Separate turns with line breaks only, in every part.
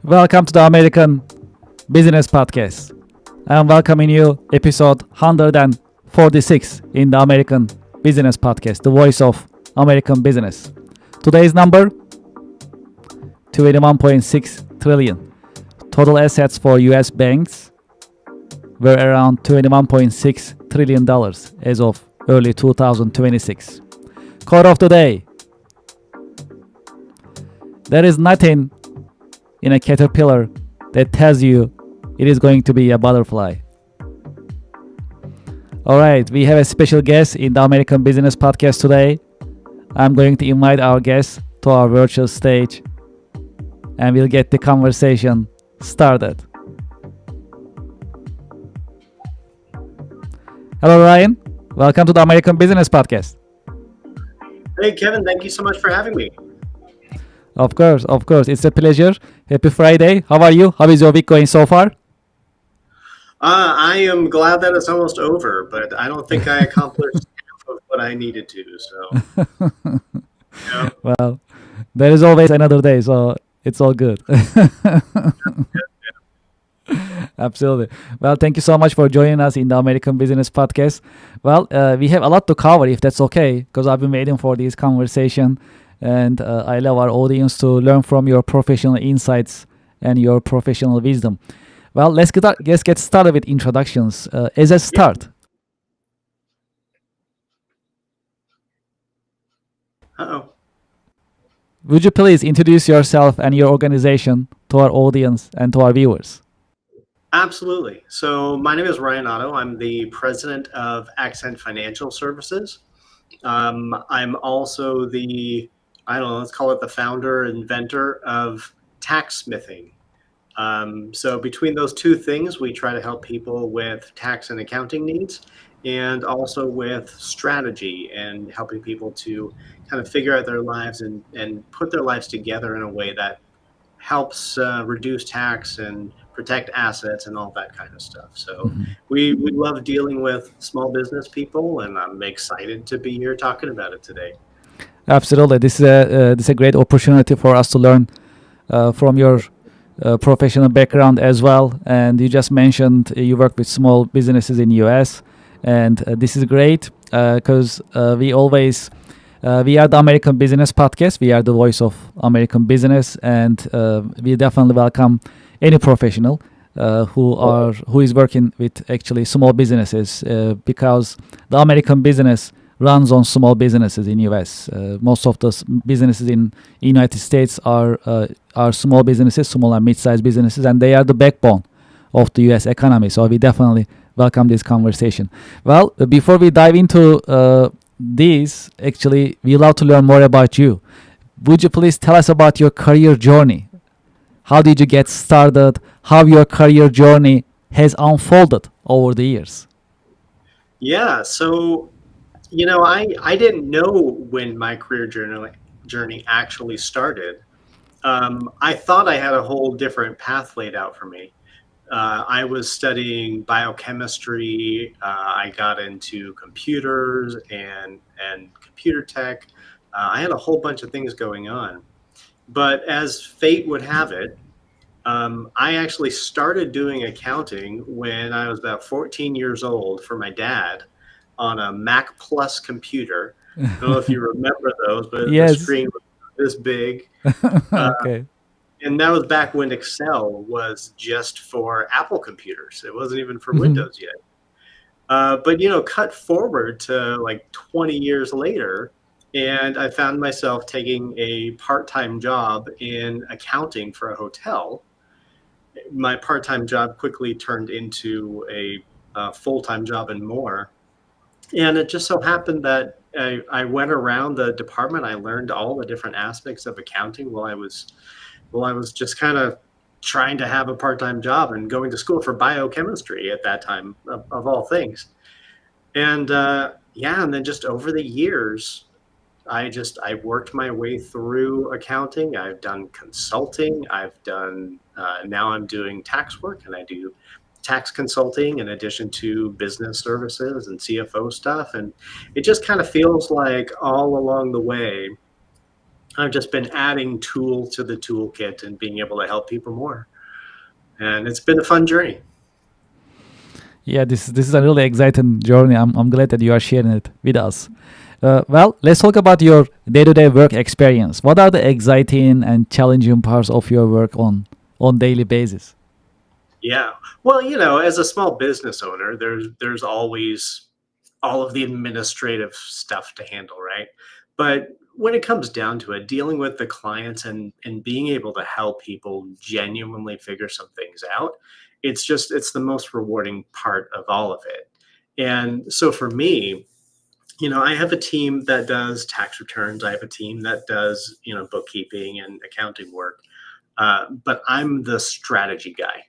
Welcome to the American Business Podcast. I am welcoming you episode 146 in the American Business Podcast, the voice of American business. Today's number 21.6 trillion. Total assets for US banks were around $21.6 trillion as of early 2026. Quote of the day: there is nothing in a caterpillar that tells you it is going to be a butterfly. Alright, we have a special guest in the American Business Podcast today. I'm going to invite our guest to our virtual stage and we'll get the conversation started. Hello Ryan, welcome to the American Business Podcast.
Hey, Kevin, thank you so much for having me.
Of course, it's a pleasure. Happy Friday. How are you? How is your week going so far?
I am glad that it's almost over, but I don't think I accomplished half of what I needed to. So, yeah.
Well, there is always another day, so it's all good. Absolutely. Well, thank you so much for joining us in the American Business Podcast. Well, we have a lot to cover, if that's okay, because I've been waiting for this conversation, and I love our audience to learn from your professional insights and your professional wisdom. Well, let's get started with introductions. As a start,
Uh-oh.
would you please introduce yourself and your organization to our audience and to our viewers?
Absolutely. So my name is Ryan Otto. I'm the president of Accent Financial Services. I'm also let's call it the founder, inventor of tax smithing. So between those two things, we try to help people with tax and accounting needs and also with strategy and helping people to kind of figure out their lives and put their lives together in a way that helps reduce tax and protect assets and all that kind of stuff. So we love dealing with small business people, and I'm excited to be here talking about it today.
Absolutely, this is a great opportunity for us to learn from your professional background as well. And you just mentioned you work with small businesses in US, and this is great because we are the American Business Podcast. We are the voice of American business, and we definitely welcome any professional who is working with actually small businesses because the American business runs on small businesses in US. Most of the businesses in United States are small businesses, small and mid-sized businesses, and they are the backbone of the US economy. So we definitely welcome this conversation. Well, before we dive into this, actually, we love to learn more about you. Would you please tell us about your career journey? How did you get started? How your career journey has unfolded over the years?
Yeah, so I didn't know when my career journey actually started. I thought I had a whole different path laid out for me. I was studying biochemistry. I got into computers and computer tech. I had a whole bunch of things going on. But as fate would have it, I actually started doing accounting when I was about 14 years old for my dad on a Mac Plus computer. I don't know if you remember those, but the
Yes.
screen was this big.
Okay.
And that was back when Excel was just for Apple computers. It wasn't even for
Mhm.
Windows yet. But cut forward to like 20 years later, and I found myself taking a part-time job in accounting for a hotel. My part-time job quickly turned into a full-time job and more. And it just so happened that I went around the department. I learned all the different aspects of accounting while I was just kind of trying to have a part-time job and going to school for biochemistry at that time, of all things. And and then just over the years, I worked my way through accounting. I've done consulting. I've done now I'm doing tax work, and I do tax consulting in addition to business services and CFO stuff. And it just kind of feels like all along the way, I've just been adding tool to the toolkit and being able to help people more. And it's been a fun journey.
Yeah, this is a really exciting journey. I'm glad that you are sharing it with us. Well, let's talk about your day-to-day work experience. What are the exciting and challenging parts of your work on daily basis?
Yeah. Well, as a small business owner, there's always all of the administrative stuff to handle, right? But when it comes down to it, dealing with the clients and being able to help people genuinely figure some things out, it's the most rewarding part of all of it. And so for me, I have a team that does tax returns. I have a team that does, bookkeeping and accounting work. But I'm the strategy guy.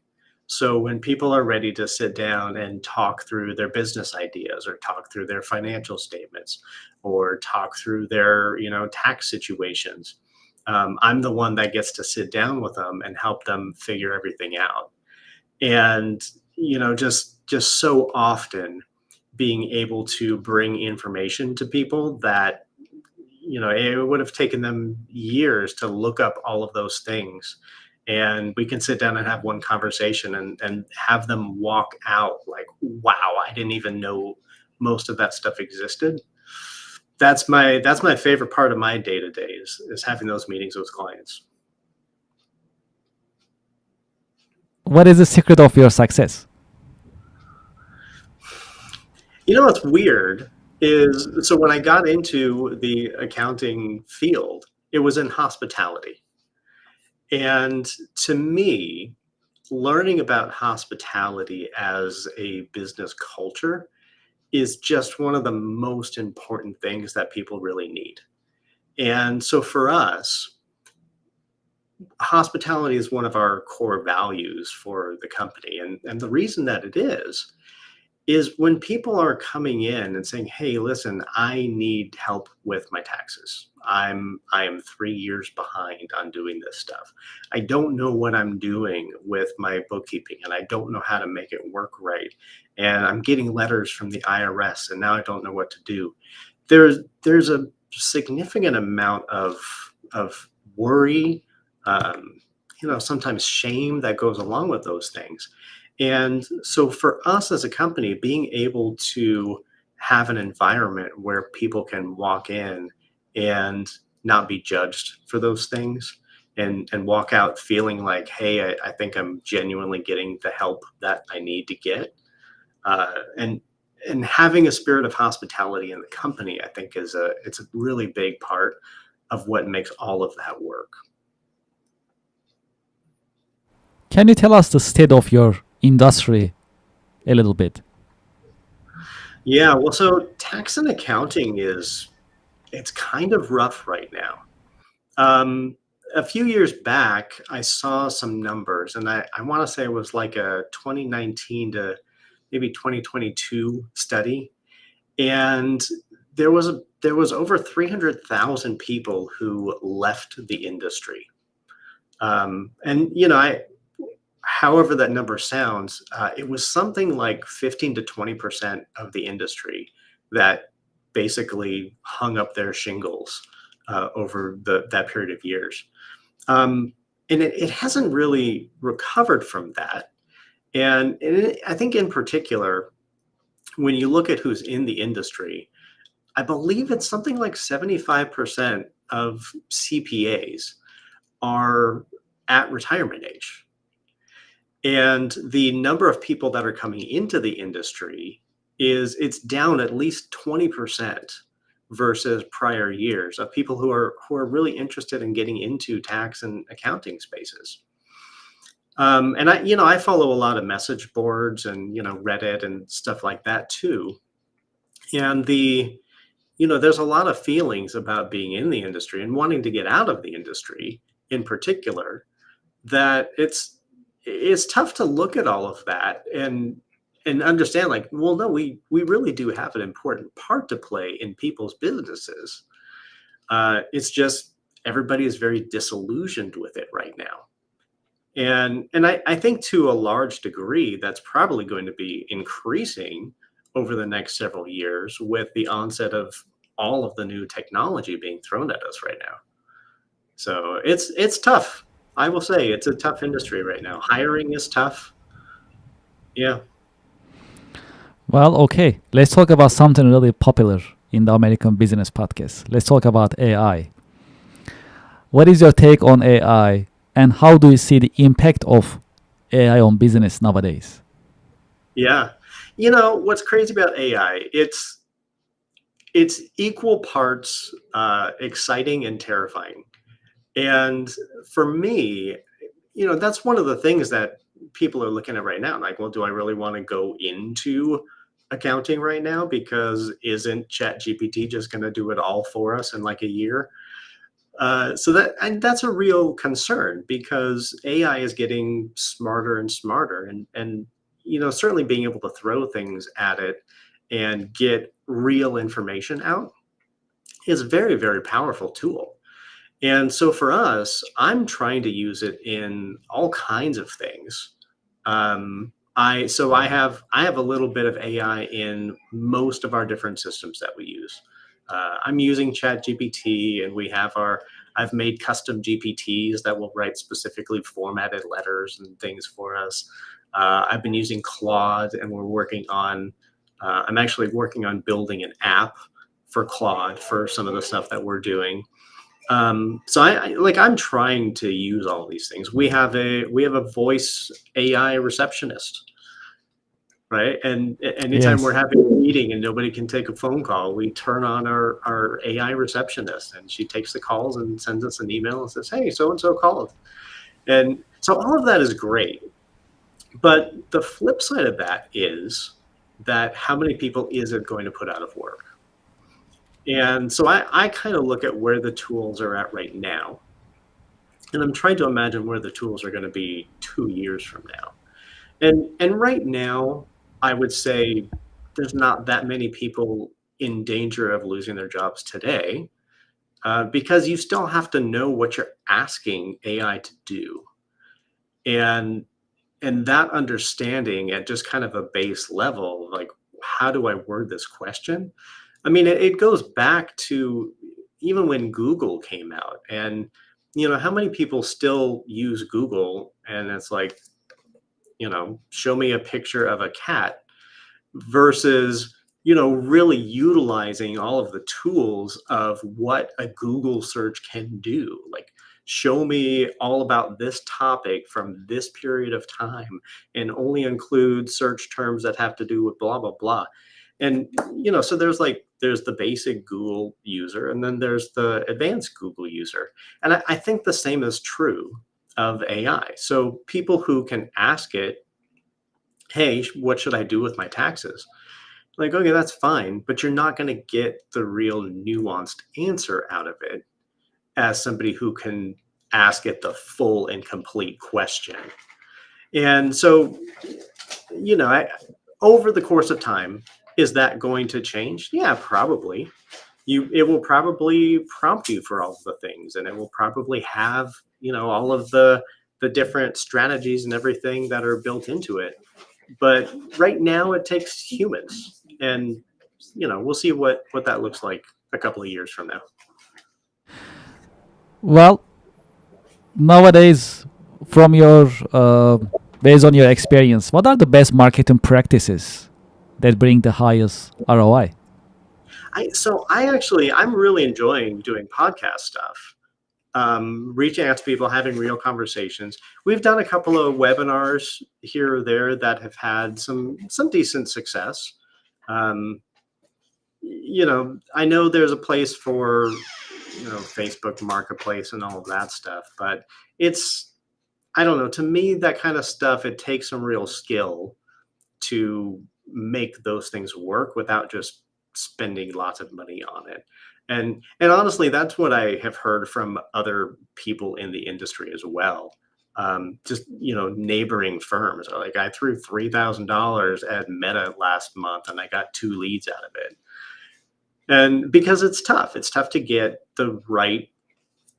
So when people are ready to sit down and talk through their business ideas or talk through their financial statements or talk through their, tax situations, I'm the one that gets to sit down with them and help them figure everything out. And, just so often being able to bring information to people that it would have taken them years to look up all of those things. And we can sit down and have one conversation and have them walk out like, wow, I didn't even know most of that stuff existed. That's my favorite part of my day to day is having those meetings with clients.
What is the secret of your success?
What's weird is so when I got into the accounting field, it was in hospitality. And to me, learning about hospitality as a business culture is just one of the most important things that people really need. And so for us, hospitality is one of our core values for the company. And the reason that it is when people are coming in and saying, "Hey, listen, I need help with my taxes. I am 3 years behind on doing this stuff. I don't know what I'm doing with my bookkeeping and I don't know how to make it work right. And I'm getting letters from the IRS and now I don't know what to do." There's a significant amount of worry, um, sometimes shame that goes along with those things. And so for us as a company, being able to have an environment where people can walk in and not be judged for those things and walk out feeling like, hey, I think I'm genuinely getting the help that I need to get. And having a spirit of hospitality in the company, I think it's a really big part of what makes all of that work.
Can you tell us the state of your industry a little bit?
Yeah, well, so tax and accounting it's kind of rough right now. Um, a few years back, I saw some numbers, and I want to say it was like a 2019 to maybe 2022 study, and there was over 300,000 people who left the industry. And however that number sounds, it was something like 15 to 20% of the industry that basically hung up their shingles over that period of years. Um, and it hasn't really recovered from that. I think in particular, when you look at who's in the industry, I believe it's something like 75% of CPAs are at retirement age. And the number of people that are coming into the industry it's down at least 20% versus prior years of people who are really interested in getting into tax and accounting spaces. And I follow a lot of message boards and Reddit and stuff like that too. And there's a lot of feelings about being in the industry and wanting to get out of the industry in particular that it's tough to look at all of that and understand like, well, no, we really do have an important part to play in people's businesses. It's just everybody is very disillusioned with it right now. And I think to a large degree that's probably going to be increasing over the next several years with the onset of all of the new technology being thrown at us right now. So it's tough. I will say it's a tough industry right now. Hiring is tough. Yeah.
Well, okay. Let's talk about something really popular in the American business podcast. Let's talk about AI. What is your take on AI, and how do you see the impact of AI on business nowadays?
Yeah. What's crazy about AI, it's equal parts exciting and terrifying. And for me, that's one of the things that people are looking at right now. Like, well, do I really want to go into accounting right now? Because isn't ChatGPT just going to do it all for us in like a year? And that's a real concern because AI is getting smarter and smarter, and certainly being able to throw things at it and get real information out is a very, very powerful tool. And so for us, I'm trying to use it in all kinds of things. I have a little bit of AI in most of our different systems that we use. I'm using ChatGPT, and I've made custom GPTs that will write specifically formatted letters and things for us. I've been using Claude, and I'm actually working on building an app for Claude for some of the stuff that we're doing. So I'm trying to use all these things. We have a voice AI receptionist, right? And anytime we're
Yes.
having a meeting and nobody can take a phone call, we turn on our AI receptionist, and she takes the calls and sends us an email and says, "Hey, so and so called." And so all of that is great. But the flip side of that is that how many people is it going to put out of work? And so I kind of look at where the tools are at right now. And I'm trying to imagine where the tools are going to be 2 years from now. And right now, I would say there's not that many people in danger of losing their jobs today, because you still have to know what you're asking AI to do. And that understanding at just kind of a base level, like, how do I word this question? I mean, it goes back to even when Google came out, and how many people still use Google, and it's like, show me a picture of a cat versus, really utilizing all of the tools of what a Google search can do. Like, show me all about this topic from this period of time and only include search terms that have to do with blah, blah, blah. And, so there's the basic Google user, and then there's the advanced Google user. And I think the same is true of AI. So people who can ask it, hey, what should I do with my taxes? Like, okay, that's fine, but you're not going to get the real nuanced answer out of it as somebody who can ask it the full and complete question. And so, over the course of time, is that going to change? Yeah, probably. It will probably prompt you for all of the things, and it will probably have, all of the different strategies and everything that are built into it. But right now it takes humans, and we'll see what that looks like a couple of years from now.
Well, nowadays, from your based on your experience, what are the best marketing practices that bring the highest ROI?
I'm really enjoying doing podcast stuff, reaching out to people, having real conversations. We've done a couple of webinars here or there that have had some decent success. um, I know there's a place for, Facebook Marketplace and all of that stuff, but it's, I don't know, to me, that kind of stuff, it takes some real skill to make those things work without just spending lots of money on it. And honestly, that's what I have heard from other people in the industry as well. Just, neighboring firms are like, I threw $3,000 at Meta last month and I got 2 leads out of it. And because it's tough to get the right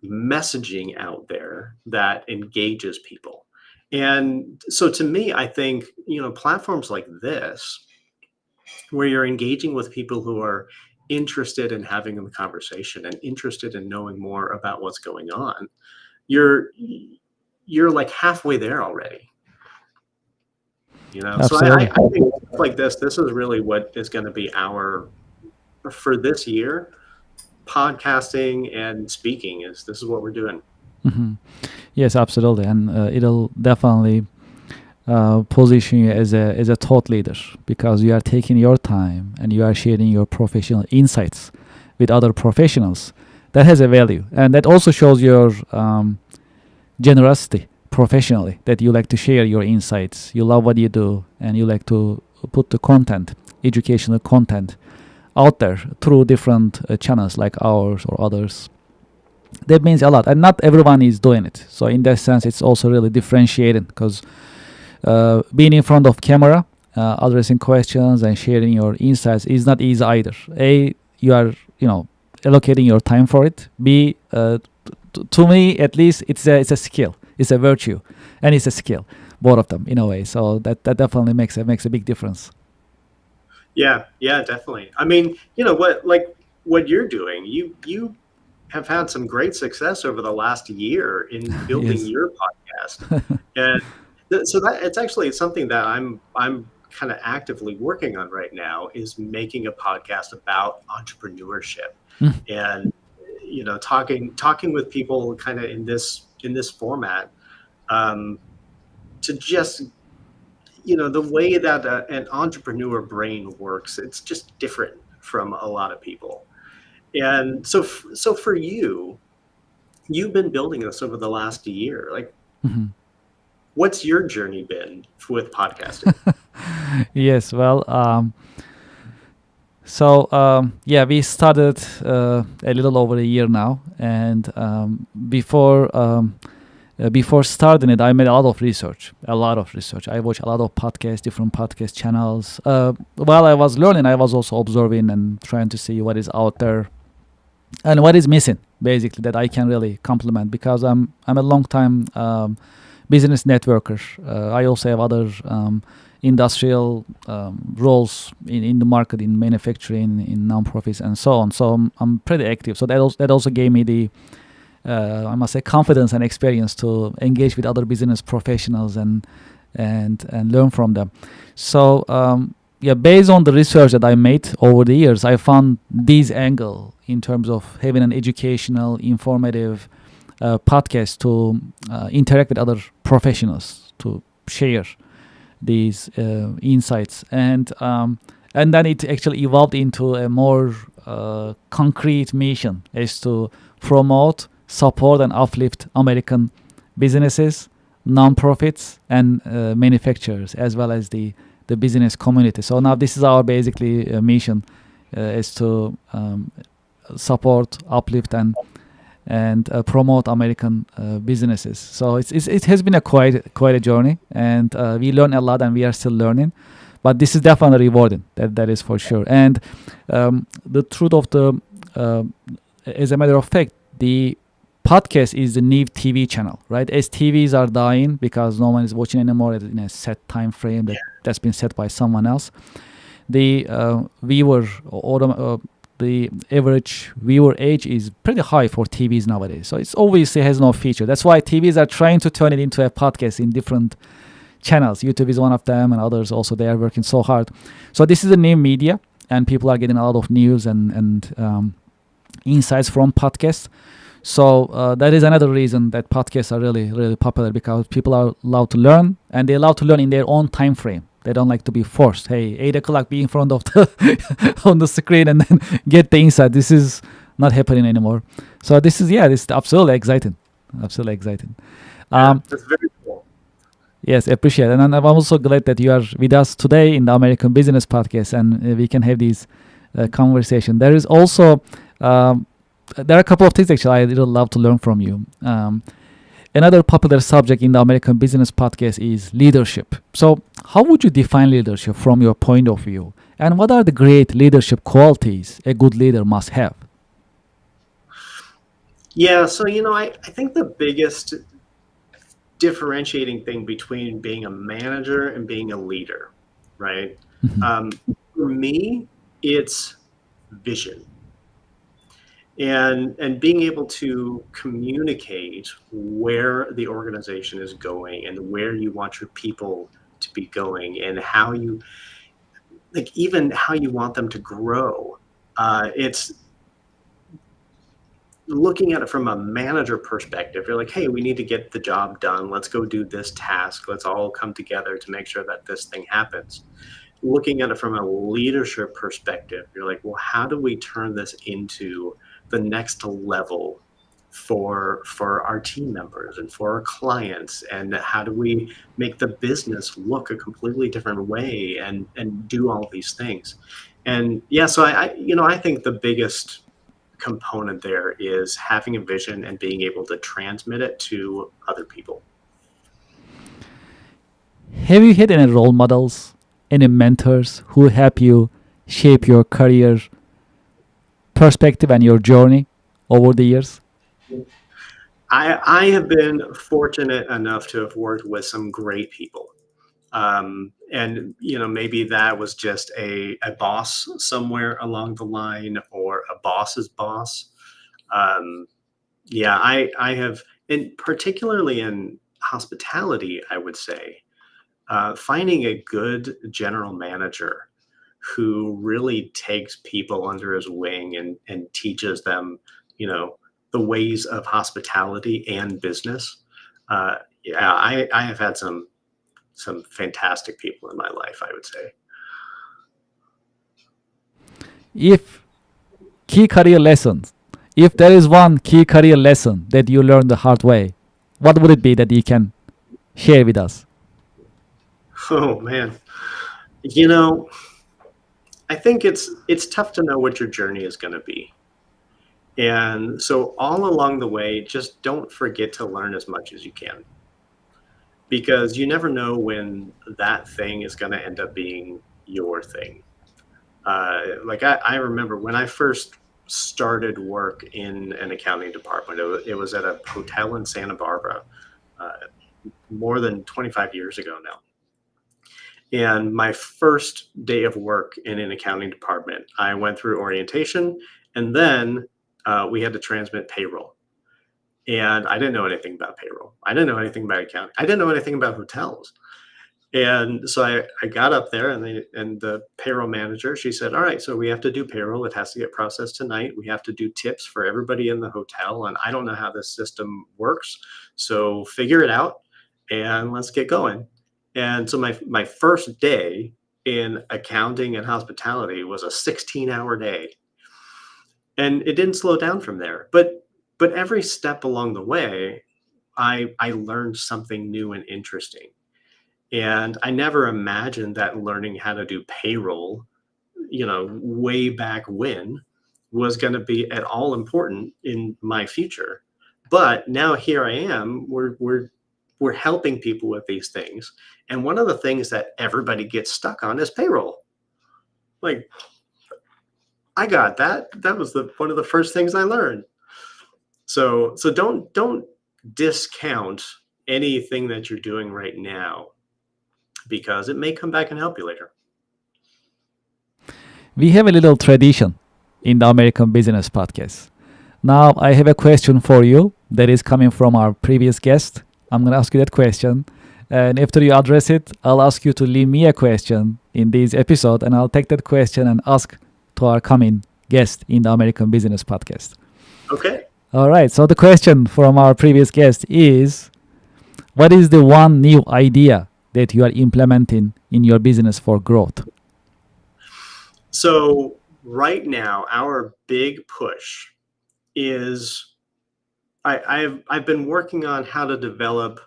messaging out there that engages people. And so to me, I think, platforms like this, where you're engaging with people who are interested in having a conversation and interested in knowing more about what's going on, you're you're like halfway there already. So I
Absolutely.
think stuff like this is really what is going to be our for this year. Podcasting and speaking is this is what we're doing.
Hmm. Yes, absolutely, and it'll definitely position you as a thought leader because you are taking your time and you are sharing your professional insights with other professionals. That has a value, and that also shows your generosity professionally. That you like to share your insights, you love what you do, and you like to put the content, educational content, out there through different channels like ours or others. That means a lot, and not everyone is doing it. So in that sense, it's also really differentiating because being in front of camera, addressing questions and sharing your insights is not easy either. A, you are allocating your time for it. B, to me at least, it's a skill, it's a virtue, and it's a skill, both of them in a way. So that definitely makes a big difference.
Yeah, yeah, definitely. I mean, what you're doing, you have had some great success over the last year in building
Yes.
your podcast, and so that it's something that I'm kind of actively working on right now is making a podcast about entrepreneurship
Mm.
and talking with people kind of in this format, um, to just the way that an entrepreneur brain works, it's just different from a lot of people. And so for you, you've been building this over the last year. Like,
Mhm.
what's your journey been with podcasting?
Yes, well, so yeah, we started a little over a year now, and before starting it, I made a lot of research. A lot of research. I watched a lot of podcasts, different podcast channels. While I was learning, I was also observing and trying to see what is out there and what is missing, basically, that I can really complement because I'm a long time business networker. I also have other industrial roles in the market, in manufacturing, in nonprofits, and so on. So I'm pretty active. So that also gave me the I must say confidence and experience to engage with other business professionals and learn from them. So yeah, based on the research that I made over the years, I found this angle in terms of having an educational, informative podcast to interact with other professionals to share these insights, and then it actually evolved into a more concrete mission as to promote, support, and uplift American businesses, nonprofits, and manufacturers, as well as the business community. So now this is our basically mission, is to support, uplift, and promote American businesses. So it has been a quite a journey, and we learn a lot, and we are still learning. But this is definitely rewarding. That is for sure. And the truth of uh, as a matter of fact, the podcast is the new TV channel, right? As TVs are dying because no one is watching anymore in a set time frame that's been set by someone else. The viewer or the average viewer age is pretty high for TVs nowadays. So it's obviously has no feature. That's why TVs are trying to turn it into a podcast in different channels. YouTube is one of them, and others also. They are working so hard. So this is a new media, and people are getting a lot of news and insights from podcasts. So that is another reason that podcasts are really popular because people are allowed to learn, and they allow to learn in their own time frame. They don't like to be forced. Hey, 8 o'clock, be in front of the on the screen and then get the insight. This is not happening anymore. So this is absolutely exciting, absolutely exciting.
Yeah,
Um,
that's very cool.
yes, appreciate it. And I'm also glad that you are with us today in the American Business Podcast, and we can have these conversation. There is also there are a couple of things actually I really love to learn from you. Another popular subject in the American Business Podcast is leadership. So, how would you define leadership from your point of view? And what are the great leadership qualities a good leader must have?
Yeah, so I think the biggest differentiating thing between being a manager and being a leader, right?
Mhm.
Um, for me, it's vision, and being able to communicate where the organization is going and where you want your people to be going, and how you, like, even how you want them to grow. It's looking at it from a manager perspective. You're like, hey, we need to get the job done. Let's go do this task. Let's all come together to make sure that this thing happens. Looking at it from a leadership perspective, you're like, well, how do we turn this into the next level for our team members and for our clients, and how do we make the business look a completely different way, and do all these things. And yeah, so I think the biggest component there is having a vision and being able to transmit it to other people.
Have you had any role models, any mentors who help you shape your career perspective and your journey over the years?
I have been fortunate enough to have worked with some great people. And maybe that was just a boss somewhere along the line, or a boss's boss. Um, yeah, I have, and particularly in hospitality, I would say, finding a good general manager who really takes people under his wing, and teaches them, you know, the ways of hospitality and business. Yeah, I have had some fantastic people in my life, I would say.
If key career lessons, if there is one key career lesson that you learned the hard way, what would it be that you can share with us?
Oh man, you know, I think it's tough to know what your journey is going to be. And so all along the way, just don't forget to learn as much as you can, because you never know when that thing is going to end up being your thing. Like I remember when I first started work in an accounting department, it was at a hotel in Santa Barbara, uh, more than 25 years ago now. And my first day of work in an accounting department, I went through orientation, and then we had to transmit payroll. And I didn't know anything about payroll. I didn't know anything about accounting. I didn't know anything about hotels. And so I got up there, and the payroll manager, she said, all right, so we have to do payroll. It has to get processed tonight. We have to do tips for everybody in the hotel. And I don't know how this system works. So figure it out and let's get going. And so my first day in accounting and hospitality was a 16-hour day. And it didn't slow down from there. But every step along the way, I learned something new and interesting. And I never imagined that learning how to do payroll, way back when, was going to be at all important in my future. But now here I am. We're helping people with these things. And one of the things that everybody gets stuck on is payroll. Like, I got that. That was the one of the first things I learned. So don't discount anything that you're doing right now, because it may come back and help you later.
We have a little tradition in the American Business Podcast. Now, I have a question for you that is coming from our previous guest. I'm going to ask you that question. And after you address it, I'll ask you to leave me a question in this episode, and I'll take that question and ask to our coming guest in the American Business Podcast.
Okay.
All right. So the question from our previous guest is, what is the one new idea that you are implementing in your business for growth?
So right now, our big push is I've been working on how to develop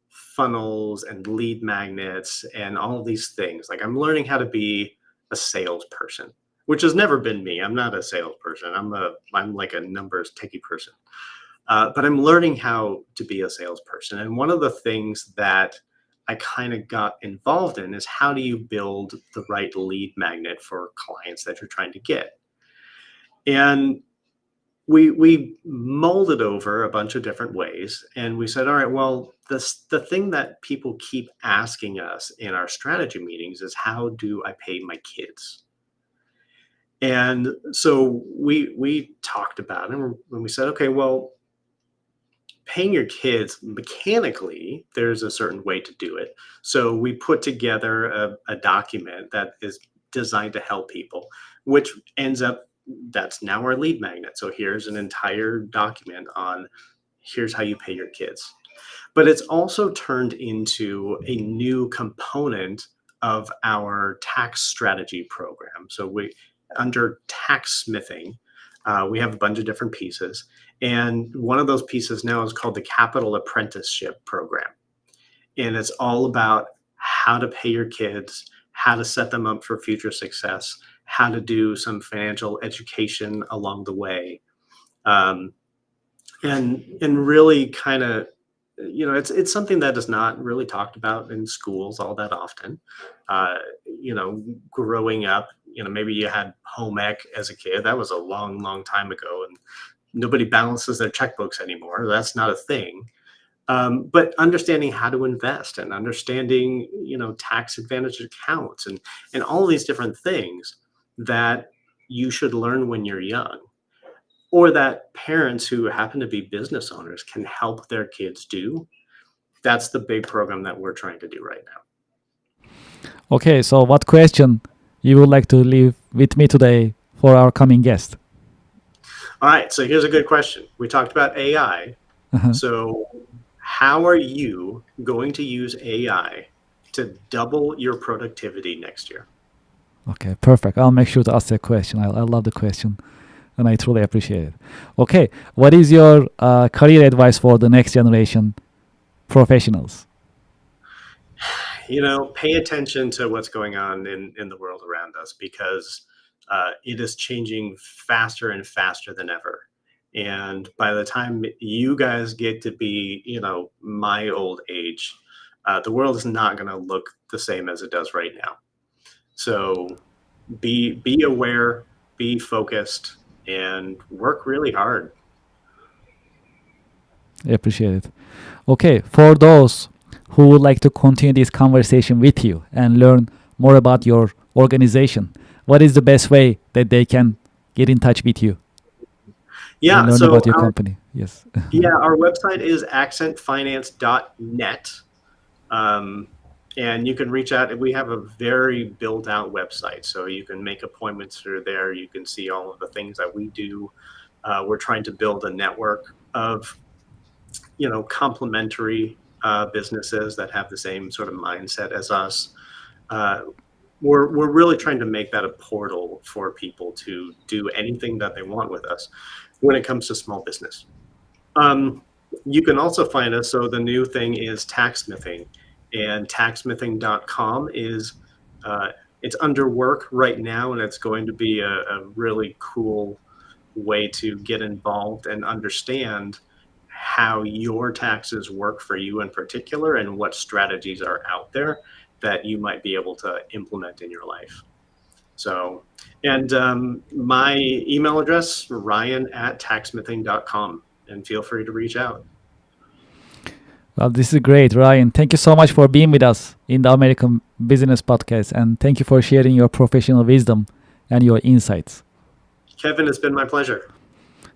funnels and lead magnets and all of these things. Like, I'm learning how to be a salesperson, which has never been me. I'm not a salesperson. I'm like a numbers techie person. But I'm learning how to be a salesperson. And one of the things that I kind of got involved in is, how do you build the right lead magnet for clients that you're trying to get? And we molded over a bunch of different ways, and we said, all right, well, the thing that people keep asking us in our strategy meetings is, how do I pay my kids? And so we talked about it, and we said, okay, well, paying your kids mechanically, there's a certain way to do it. So we put together a document that is designed to help people, which ends up that's now our lead magnet. So here's an entire document on here's how you pay your kids. But it's also turned into a new component of our tax strategy program. So we under tax smithing, we have a bunch of different pieces. And one of those pieces now is called the Capital Apprenticeship Program. And it's all about how to pay your kids, how to set them up for future success, how to do some financial education along the way. Um, and really kind of, it's something that is not really talked about in schools all that often. uh, Growing up, maybe you had home ec as a kid. That was a long time ago, and nobody balances their checkbooks anymore. That's not a thing. But understanding how to invest and understanding, tax advantage accounts and all these different things that you should learn when you're young, or that parents who happen to be business owners can help their kids do. That's the big program that we're trying to do right now.
Okay, so what question you would like to leave with me today for our coming guest?
All right, so here's a good question. We talked about AI.
Uh-huh.
So how are you going to use AI to double your productivity next year?
Okay, perfect. I'll make sure to ask that question. I love the question, and I truly appreciate it. Okay, what is your career advice for the next generation professionals?
Pay attention to what's going on in the world around us, because it is changing faster and faster than ever. And by the time you guys get to be, my old age, the world is not going to look the same as it does right now. So be aware, be focused, and work really hard.
I appreciate it. Okay, for those who would like to continue this conversation with you and learn more about your organization, what is the best way that they can get in touch with you and
Yeah,
learn
so
about your company? Yes.
our website is accentfinance.net. And you can reach out. We have a very built out website, so you can make appointments through there. You can see all of the things that we do. We're trying to build a network of, complementary businesses that have the same sort of mindset as us. We're really trying to make that a portal for people to do anything that they want with us when it comes to small business. You can also find us. So the new thing is taxsmithing, and taxsmithing.com is it's under work right now, and it's going to be a really cool way to get involved and understand how your taxes work for you in particular, and what strategies are out there that you might be able to implement in your life. So, and my email address, ryan@taxsmithing.com, and feel free to reach out.
Well, this is great, Ryan. Thank you so much for being with us in the American Business Podcast, and thank you for sharing your professional wisdom and your insights.
Kevin, it's been my pleasure.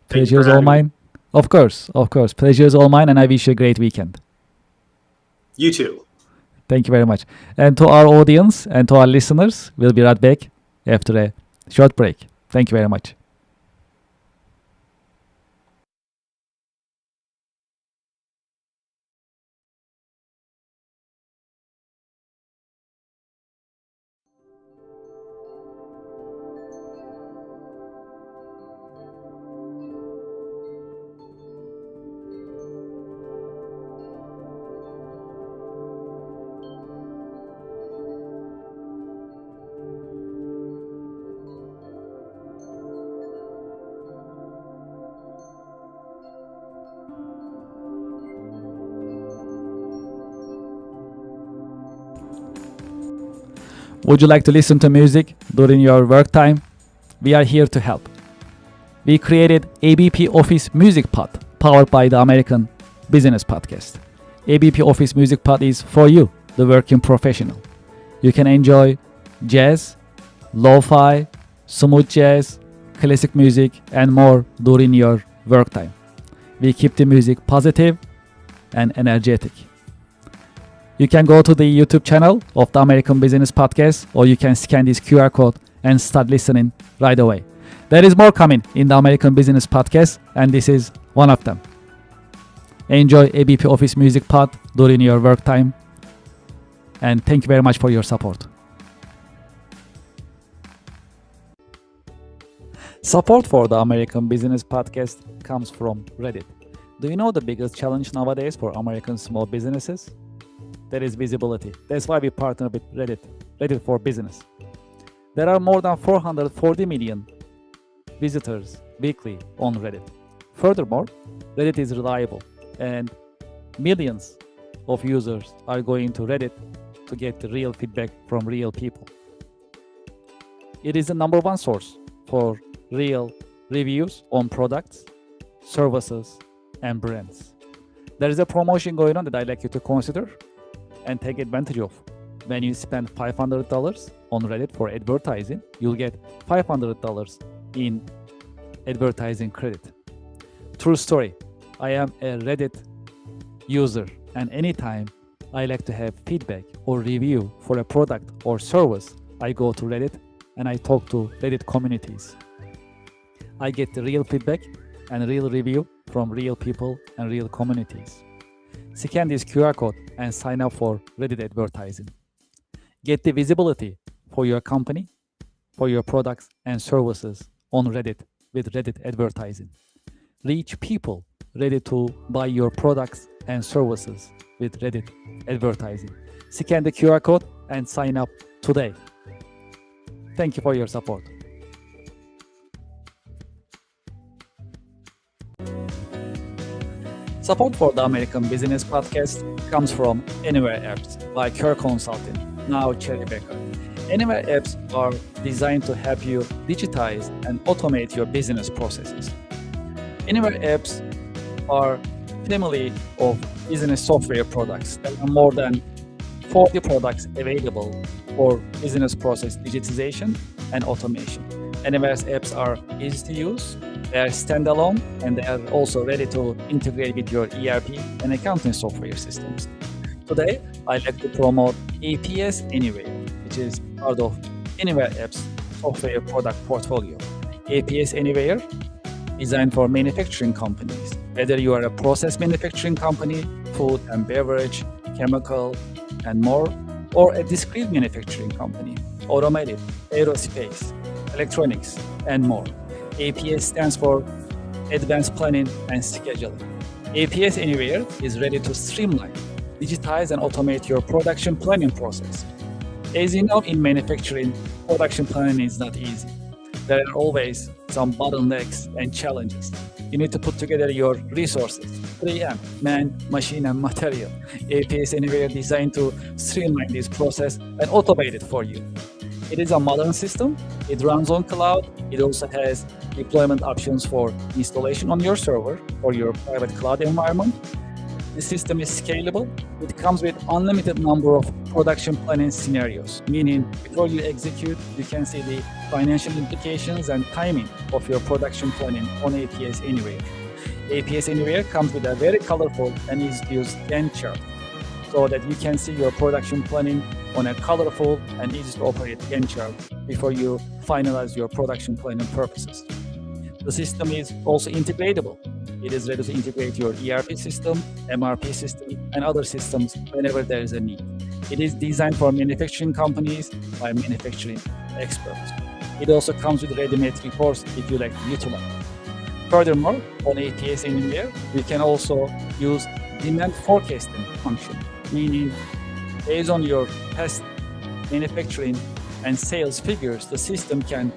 Pleasure is all mine. Of course. Pleasure is all mine, and I wish you a great weekend.
You too.
Thank you very much. And to our audience and to our listeners, we'll be right back after a short break. Thank you very much. Would you like to listen to music during your work time? We are here to help. We created ABP Office Music Pod, powered by the American Business Podcast. ABP Office Music Pod is for you, the working professional. You can enjoy jazz, lo-fi, smooth jazz, classic music, and more during your work time. We keep the music positive and energetic. You can go to the YouTube channel of the American Business Podcast, or you can scan this QR code and start listening right away. There is more coming in the American Business Podcast, and this is one of them. Enjoy ABP Office Music Pod during your work time, and thank you very much for your support. Support for the American Business Podcast comes from Reddit. Do you know the biggest challenge nowadays for American small businesses? That is visibility. That's why we partner with Reddit for Business. There are more than 440 million visitors weekly on Reddit. Furthermore, Reddit is reliable and millions of users are going to Reddit to get the real feedback from real people. It is the number one source for real reviews on products, services, and brands. There is a promotion going on that I'd like you to consider and take advantage of. When you spend $500 on Reddit for advertising, you'll get $500 in advertising credit. True story. I am a Reddit user, and anytime I like to have feedback or review for a product or service, I go to Reddit and I talk to Reddit communities. I get the real feedback and real review from real people and real communities. Scan this QR code and sign up for Reddit advertising. Get the visibility for your company, for your products and services on Reddit with Reddit advertising. Reach people ready to buy your products and services with Reddit advertising. Scan the QR code and sign up today. Thank you for your support. Support for the American Business Podcast comes from Anywhere Apps by Kerr Consulting, now Cherry Baker. Anywhere Apps are designed to help you digitize and automate your business processes. Anywhere Apps are family of business software products. There are more than 40 products available for business process digitization and automation. Anywhere's apps are easy to use, they are standalone, and they are also ready to integrate with your ERP and accounting software systems. Today, I'd like to promote APS Anywhere, which is part of Anywhere Apps software product portfolio. APS Anywhere, designed for manufacturing companies. Whether you are a process manufacturing company, food and beverage, chemical, and more, or a discrete manufacturing company, automotive, aerospace, electronics, and more. APS stands for Advanced Planning and Scheduling. APS Anywhere is ready to streamline, digitize, and automate your production planning process. As you know, in manufacturing, production planning is not easy. There are always some bottlenecks and challenges. You need to put together your resources, 3M, man, machine, and material. APS Anywhere designed to streamline this process and automate it for you. It is a modern system. It runs on cloud. It also has deployment options for installation on your server or your private cloud environment. The system is scalable. It comes with unlimited number of production planning scenarios, meaning before you execute, you can see the financial implications and timing of your production planning on APS Anywhere. APS Anywhere comes with a very colorful and easy-to-use Gantt chart so that you can see your production planning on a colorful and easy-to-operate Gantt chart before you finalize your production planning purposes. The system is also integratable. It is ready to integrate your ERP system, MRP system, and other systems whenever there is a need. It is designed for manufacturing companies by manufacturing experts. It also comes with ready-made reports if you like to utilize. Furthermore, on APS Anywhere, you can also use demand forecasting function, meaning based on your past manufacturing and sales figures, the system can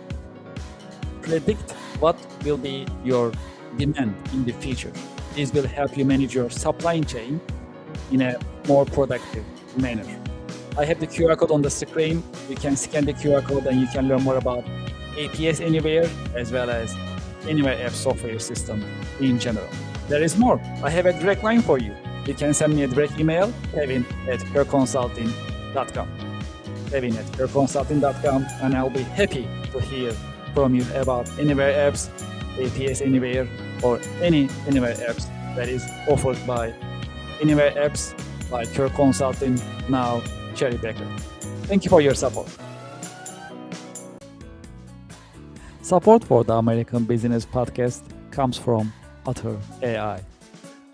predict what will be your demand in the future. This will help you manage your supply chain in a more productive manner. I have the QR code on the screen. You can scan the QR code and you can learn more about APS Anywhere as well as Anywhere App software system in general. There is more. I have a direct line for you. You can send me a direct email, kevin@kerconsulting.com. kevin@kerconsulting.com, and I'll be happy to hear from you about Anywhere apps, APS Anywhere, or any Anywhere apps that is offered by Anywhere apps by Care Consulting, now Cherry Baker. Thank you for your support. Support for the American Business Podcast comes from Otter AI.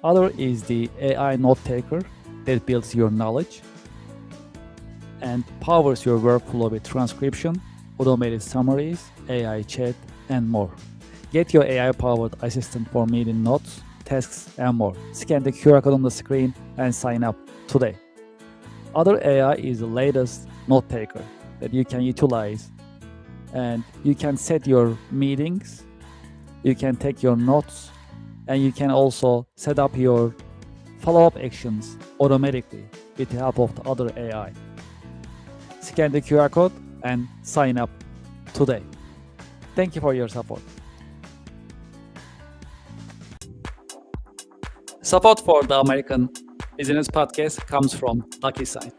Otter is the AI note taker that builds your knowledge and powers your workflow with transcription, automated summaries, AI chat, and more. Get your AI-powered assistant for meeting notes, tasks, and more. Scan the QR code on the screen and sign up today. Otter AI is the latest note taker that you can utilize, and you can set your meetings, you can take your notes, and you can also set up your follow-up actions automatically with the help of the Otter AI. Scan the QR code and sign up today. Thank you for your support. Support for the American Business Podcast comes from DocuSign.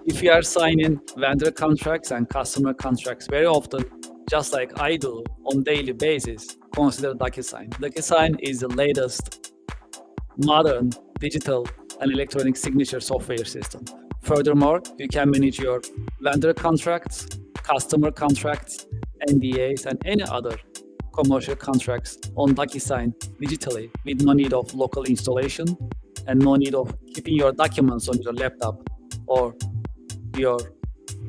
If you are signing vendor contracts and customer contracts very often, just like I do on daily basis, consider DocuSign. DocuSign is the latest modern digital and electronic signature software system. Furthermore, you can manage your vendor contracts, customer contracts, NDAs, and any other commercial contracts on DocuSign digitally with no need of local installation and no need of keeping your documents on your laptop or your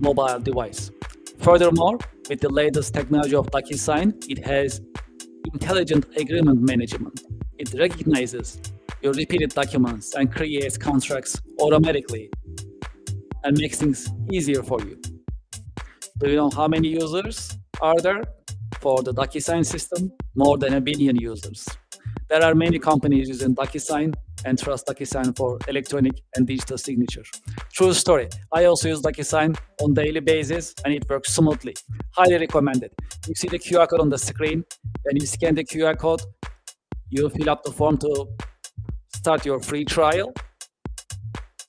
mobile device. Furthermore, with the latest technology of DocuSign, it has intelligent agreement management. It recognizes your repeated documents and creates contracts automatically and makes things easier for you. Do you know how many users are there for the DocuSign system? More than 1 billion users. There are many companies using DocuSign and trust DocuSign for electronic and digital signature. True story. I also use DocuSign on daily basis and it works smoothly. Highly recommended. You see the QR code on the screen. When you scan the QR code, you fill up the form to start your free trial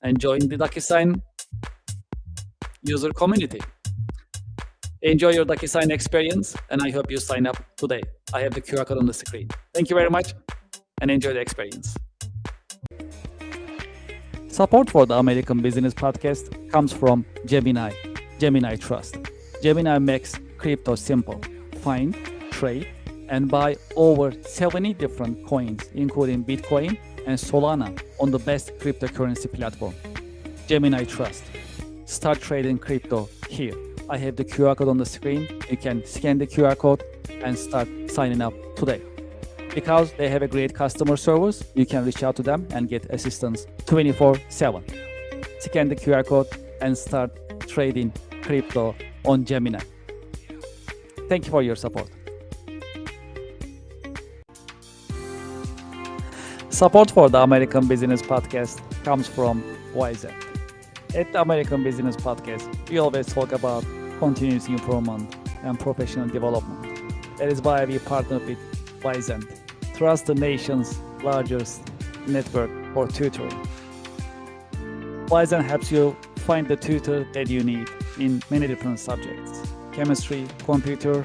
and join the DocuSign user community. Enjoy your DocuSign experience, and I hope you sign up today. I have the QR code on the screen. Thank you very much, and enjoy the experience. Support for the American Business Podcast comes from Gemini Trust. Gemini makes crypto simple. Find, trade, and buy over 70 different coins, including Bitcoin and Solana, on the best cryptocurrency platform. Gemini Trust. Start trading crypto here. I have the QR code on the screen. You can scan the QR code and start signing up today. Because they have a great customer service, you can reach out to them and get assistance 24/7. Scan the QR code and start trading crypto on Gemini. Thank you for your support. Support for the American Business Podcast comes from Wizen. At the American Business Podcast, we always talk about continuous improvement and professional development. That is why we partner with Wizen, trust the nation's largest network for tutoring. Wizen helps you find the tutor that you need in many different subjects: chemistry, computer,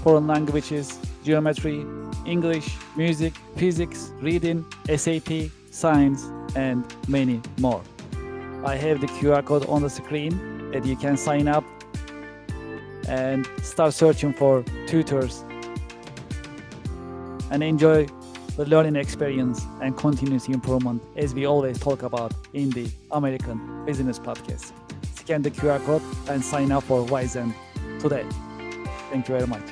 foreign languages, geometry, English, music, physics, reading, SAT, science, and many more. I have the QR code on the screen that you can sign up and start searching for tutors and enjoy the learning experience and continuous improvement as we always talk about in the American Business Podcast. Scan the QR code and sign up for Wizen today. Thank you very much.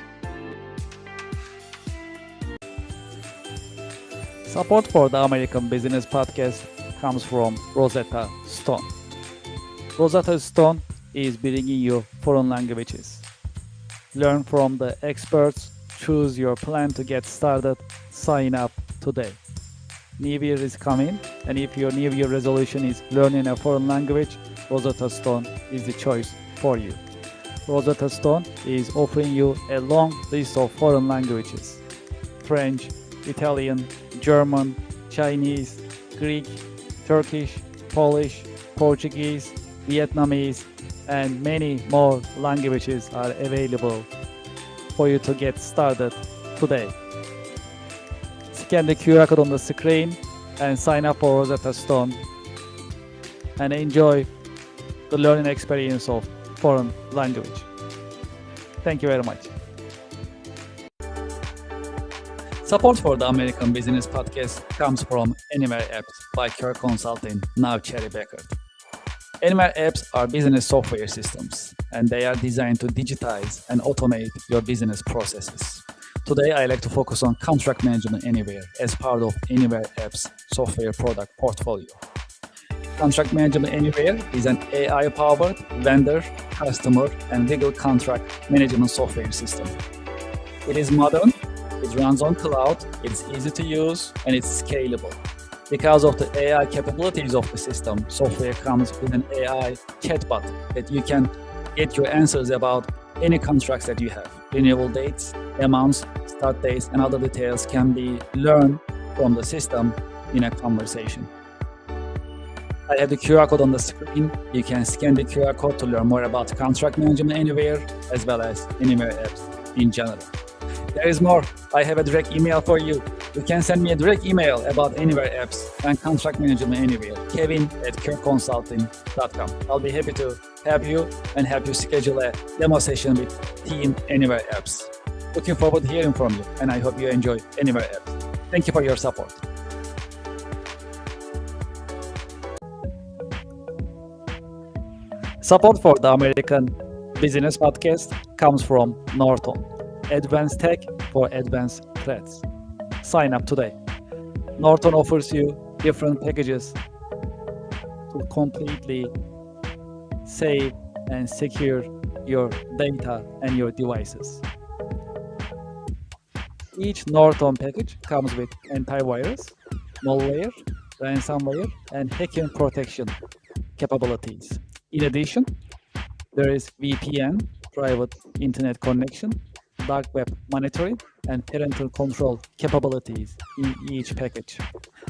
Support for the American Business Podcast comes from Rosetta Stone. Rosetta Stone is bringing you foreign languages. Learn from the experts, choose your plan to get started, sign up today. New Year is coming, and if your New Year resolution is learning a foreign language, Rosetta Stone is the choice for you. Rosetta Stone is offering you a long list of foreign languages: French, Italian, German, Chinese, Greek, Turkish, Polish, Portuguese, Vietnamese, and many more languages are available for you to get started today. Scan the QR code on the screen and sign up for Rosetta Stone and enjoy the learning experience of foreign language. Thank you very much. Support for the American Business Podcast comes from Anywhere Apps by Kirk Consulting, now Cherry Becker. Anywhere Apps are business software systems, and they are designed to digitize and automate your business processes. Today, I like to focus on contract management anywhere as part of Anywhere Apps software product portfolio. Contract Management Anywhere is an AI-powered vendor, customer, and legal contract management software system. It is modern, it runs on cloud, it's easy to use, and it's scalable. Because of the AI capabilities of the system, software comes with an AI chatbot that you can get your answers about any contracts that you have. Renewal dates, amounts, start dates, and other details can be learned from the system in a conversation. I have the QR code on the screen. You can scan the QR code to learn more about Contract Management Anywhere, as well as Anywhere Apps in general. There is more. I have a direct email for you. You can send me a direct email about Anywhere Apps and Contract Management Anywhere, kevin@kirkconsulting.com. I'll be happy to help you and help you schedule a demo session with Team Anywhere Apps. Looking forward to hearing from you, and I hope you enjoy Anywhere Apps. Thank you for your support. Support for the American Business Podcast comes from Norton, advanced tech for advanced threats. Sign up today. Norton offers you different packages to completely save and secure your data and your devices. Each Norton package comes with antivirus, malware, ransomware, and hacking protection capabilities. In addition, there is VPN, private internet connection, dark web monitoring, and parental control capabilities in each package.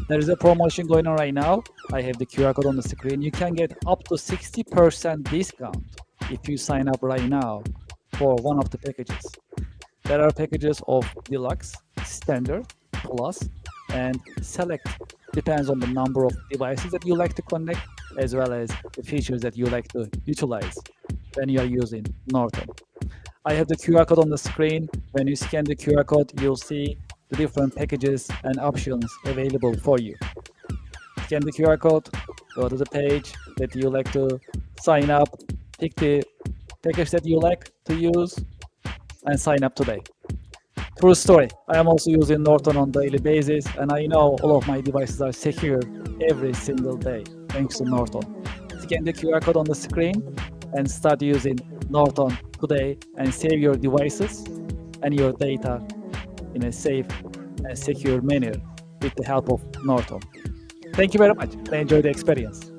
There is a promotion going on right now. I have the QR code on the screen. You can get up to 60% discount if you sign up right now for one of the packages. There are packages of Deluxe, Standard, Plus, and Select. Depends on the number of devices that you like to connect, as well as the features that you like to utilize when you are using Norton. I have the QR code on the screen. When you scan the QR code, you'll see the different packages and options available for you. Scan the QR code, go to the page that you like to sign up, pick the package that you like to use, and sign up today. True story. I am also using Norton on a daily basis, and I know all of my devices are secure every single day, thanks to Norton. Scan the QR code on the screen and start using Norton today and save your devices and your data in a safe and secure manner with the help of Norton. Thank you very much. I enjoyed the experience.